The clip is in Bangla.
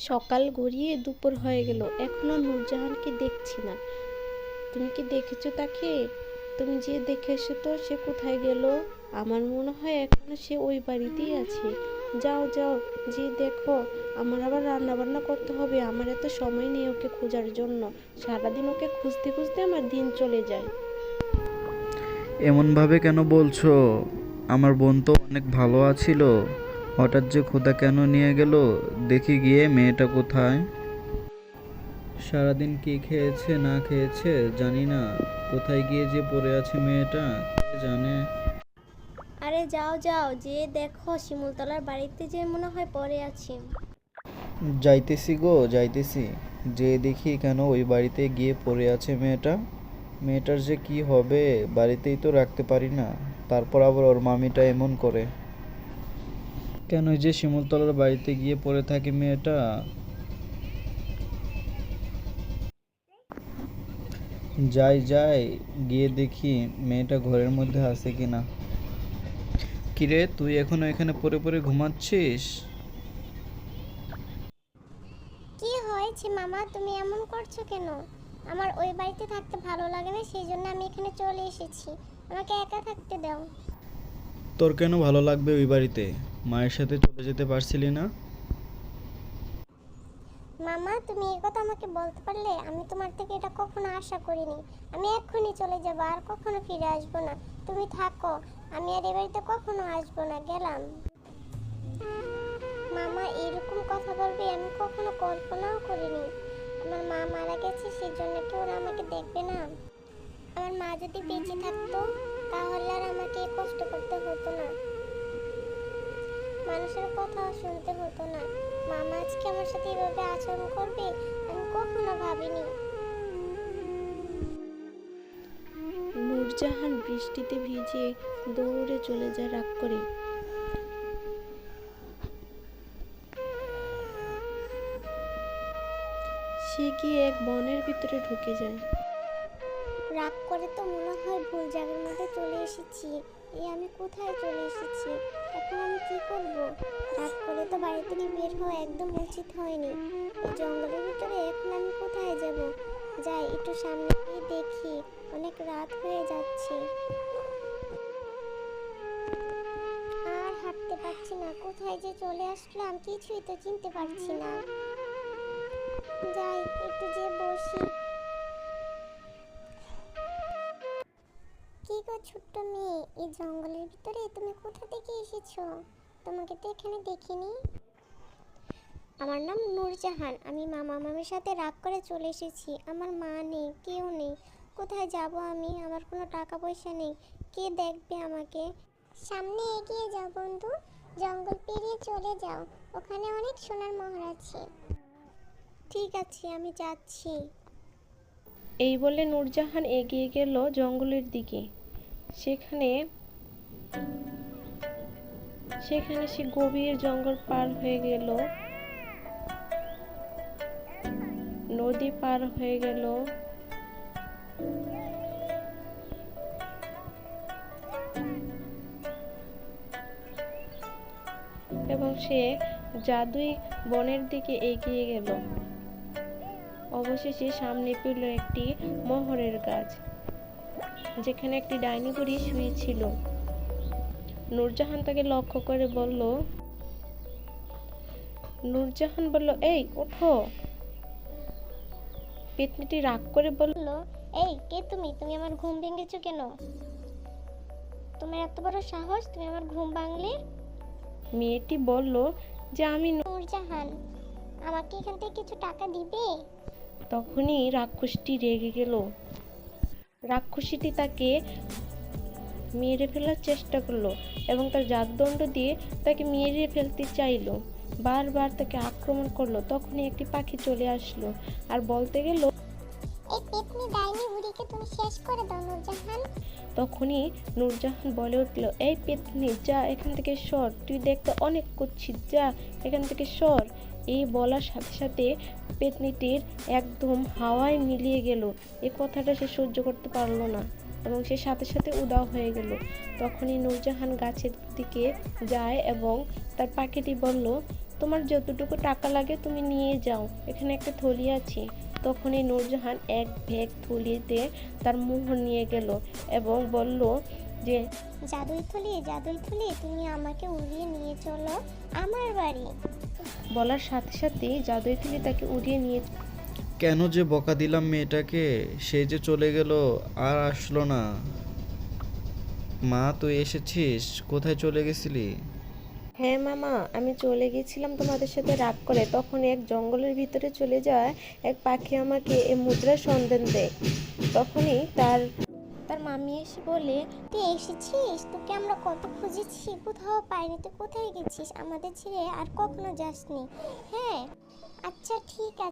সকাল গড়িয়ে দুপুর হয়ে গেল, এখনো নূরজাহানকে দেখছি না। তুমি কি দেখেছো তাকে? তুমি যে দেখে এসো তো, সে কোথায় গেল? আমার মনে হয় এখনো সে ওই বাড়িতেই আছে। যাও যাও, যে দেখো। আমার আবার রান্না বান্না করতে হবে, আমার এত সময় নেই ওকে খোঁজার জন্য। সারাদিন ওকে খুঁজতে খুঁজতে আমার দিন চলে যায়। এমনভাবে কেন বলছো? আমার বোন তো অনেক ভালো আছিল। হঠাৎ যে খোদা কেন নিয়ে গেল? দেখি গিয়ে মেয়েটা কোথায়। সারাদিন কি খেয়েছে না খেয়েছে জানি না, কোথায় গিয়ে যে পড়ে আছে মেয়েটা কে জানে। আরে যাও যাও, যে দেখো শিমুলতলার বাড়িতে যে মনে হয় পড়ে আছি। যাইতেছি গো, যাইতেছি। যে দেখি কেন ওই বাড়িতে গিয়ে পড়ে আছে মেয়েটা। মেয়েটার যে কি হবে, বাড়িতেই তো রাখতে পারি না। তারপর আবার ওর মামিটা এমন করে কেন যে শিমুলতলার বাড়িতে গিয়ে পড়ে থাকে মেয়েটা। যাই যাই, গিয়ে দেখি মেয়েটা ঘরের মধ্যে আছে কিনা। কিরে, তুই এখনো এখানে পড়ে পড়ে ঘুমাচ্ছিস? কি হয়েছে মামা, তুমি এমন করছো কেন? আমার ওই বাড়িতে থাকতে ভালো লাগে না, সেই জন্য আমি এখানে চলে এসেছি। আমাকে একা থাকতে দাও। তোর কেন ভালো লাগবে ওই বাড়িতে? মায়ের সাথে চলে যেতে পারছিলি না? মামা, তুমি এই কথা আমাকে বলতে পারলে? আমি তোমার থেকে এটা কখনো আশা করিনি। আমি এক্ষুনি চলে যাব, আর কখনো ফিরে আসবো না। তুমি থাকো, আমি আর এ বাড়িতে কখনো আসবো না, গেলাম। মামা এরকম কথা বলবে আমি কখনো কল্পনাও করিনি। আমার মা মারা গেছে, সেই জন্য কি ওরা আমাকে দেখবে না? আমার মা যদি বেঁচে থাকতো, তাহলে আর আমাকে কষ্ট করতে হতো না, মানুষের কথাও শুনতে হতো না। মামা আজকে আমার সাথে এভাবে আচরণ করবে আমি কখনো ভাবিনি। নূরজাহান বৃষ্টিতে ভিজে দৌড়ে চলে যায় রাগ করে। সে গিয়ে এক বনের ভিতরে ঢুকে যায়। রাগ করে তো মনে হয় ভুল জায়গার মধ্যে চলে এসেছি। আমি কোথায় চলে এসেছি? এখন আমি কি করব? রাগ করে তো বাড়ি থেকে বের হওয়া একদম উচিত হয়নি। এই জঙ্গলের ভিতরে এখন আমি কোথায় যাব? যাই একটু সামনে গিয়ে দেখি, অনেক রাত হয়ে যাচ্ছে। আর হাঁটতে পারছি না, কোথায় যে চলে আসলাম কিছুই তো চিনতে পারছি না। যাই একটু যে বসি। কি গো ছোট্ট মেয়ে, এই জঙ্গলের ভিতরে তুমি কোথা থেকে এসেছো? তোমাকে তো এখানে দেখিনি। আমার নাম নূরজাহান, আমি মামা মামির সাথে রাগ করে চলে এসেছি। আমার মা নেই, কেউ নেই। কোথায় যাব আমি? আমার কোনো টাকা পয়সা নেই, কে দেখবে আমাকে? সামনে এগিয়ে যাও বন্ধু, জঙ্গল পেরিয়ে চলে যাও, ওখানে অনেক সোনার মোহর আছে। ঠিক আছে, আমি যাচ্ছি। এই বলে নূরজাহান এগিয়ে গেল জঙ্গলের দিকে। সেখানে সেখানে সে গভীর জঙ্গল পার হয়ে গেল, নদী পার হয়ে গেল, এবং সে জাদুই বনের দিকে এগিয়ে গেল। অবশেষে সামনে পেল একটি মোহরের গাছ, যেখানে একটি ডাইনি বুড়ি শুয়েছিল। নূরজাহান বলল, এই ওঠো। পেতনিটি রাগ করে বলল, এই কে তুমি? তুমি আমার ঘুম ভেঙেছো কেন? তোমার এত বড় সাহস, তুমি আমার ঘুম ভাঙলে? মেয়েটি বলল যে আমি নূরজাহান, আমাকে এখান থেকে কিছু টাকা দিবে? তখনই রাক্ষসটি রেগে গেল। রাক্ষসীটি তাকে মেরে ফেলার চেষ্টা করলো এবং তার জাদুদণ্ড দিয়ে তাকে মেরে ফেলতে চাইলো। বারবার তাকে আক্রমণ করলো। তখনই একটি পাখি চলে আসলো আর বলতে গেল, এই পেতনি ডাইনি বুড়িকে তুমি শেষ করে দাও নূরজাহান। তখনই নূরজাহান বলে উঠল, এই পেতনি, যা এখান থেকে সর, তুই দেখতে অনেক কুৎসিত, যা এখান থেকে সর। এই বলার সাথে সাথে পেতনিটির একদম হাওয়ায় মিলিয়ে গেল। এই কথাটা সে সহ্য করতে পারলো না এবং সে সাথে সাথে উধাও হয়ে গেল। তখনই নূরজাহান গাছের দিকে যায় এবং তার পাখিটি বলল, তোমার যতটুকু টাকা লাগে তুমি নিয়ে যাও, এখানে একটা থলি আছে। তখনই নূরজাহান এক ব্যাগ থলিতে তার মোহর নিয়ে গেল এবং বলল যে জাদুই থলি তুমি আমাকে উড়িয়ে নিয়ে চলো আমার বাড়ি। বলার সাথে সাথে জাদুই থলি তাকে উড়িয়ে নিয়ে কেন যে বকা দিলাম মেয়েটাকে, সে যে চলে গেল আর আসলো না। মা তুই এসেছিস, কোথায় চলে গেছিলি? হ্যাঁ মামা, আমি চলে গেছিলাম তোমাদের সাথে রাগ করে। তখন এক জঙ্গলের ভিতরে চলে যায় এক পাখি আমাকে এই মুদ্রার সন্ধান দেয়। তখনই তার মামি এসে বলে, তুই এসেছিস, তোকে আমরা কত খুঁজেছি, কোথাও পাইনি, তুই কোথায় গেছিস, আমাদের ছেড়ে আর কখনো যাসনি। হ্যাঁ আচ্ছা ঠিক আছে।